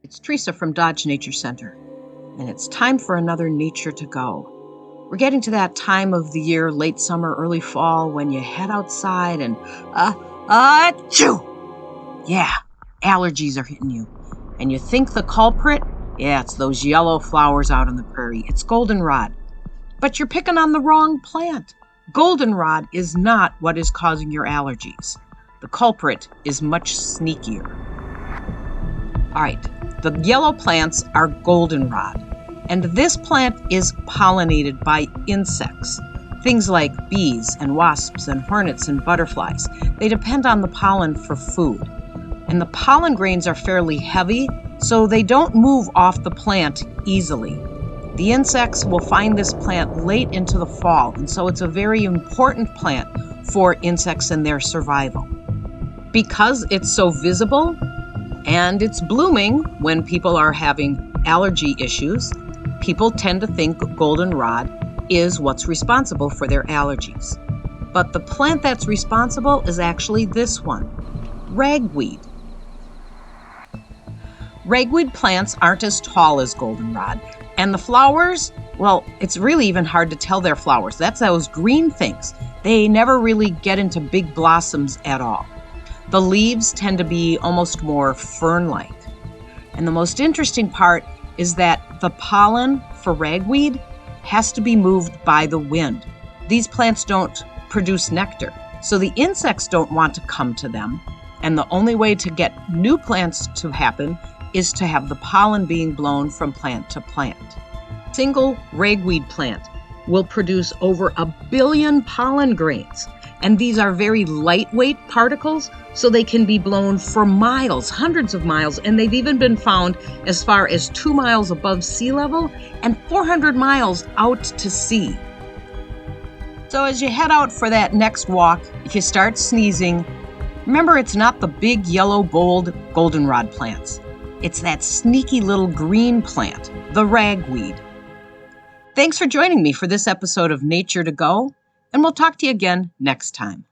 It's Teresa from Dodge Nature Center, and it's time for another Nature to Go. We're getting to that time of the year, late summer, early fall, when you head outside and, achoo! Yeah, allergies are hitting you. And you think the culprit? Yeah, it's those yellow flowers out on the prairie. It's goldenrod. But you're picking on the wrong plant. Goldenrod is not what is causing your allergies. The culprit is much sneakier. All right, the yellow plants are goldenrod, and this plant is pollinated by insects. Things like bees and wasps and hornets and butterflies. They depend on the pollen for food. And the pollen grains are fairly heavy, so they don't move off the plant easily. The insects will find this plant late into the fall, and so it's a very important plant for insects and their survival. Because it's so visible and it's blooming when people are having allergy issues, people tend to think goldenrod is what's responsible for their allergies. But the plant that's responsible is actually this one, ragweed. Ragweed plants aren't as tall as goldenrod, and the flowers, well, it's really even hard to tell they're flowers. That's those green things. They never really get into big blossoms at all. The leaves tend to be almost more fern-like. And the most interesting part is that the pollen for ragweed has to be moved by the wind. These plants don't produce nectar, so the insects don't want to come to them. And the only way to get new plants to happen is to have the pollen being blown from plant to plant. A single ragweed plant will produce over 1 billion pollen grains. And these are very lightweight particles, so they can be blown for miles, hundreds of miles, and they've even been found as far as 2 miles above sea level and 400 miles out to sea. So as you head out for that next walk, if you start sneezing, remember it's not the big yellow, bold goldenrod plants. It's that sneaky little green plant, the ragweed. Thanks for joining me for this episode of Nature to Go, and we'll talk to you again next time.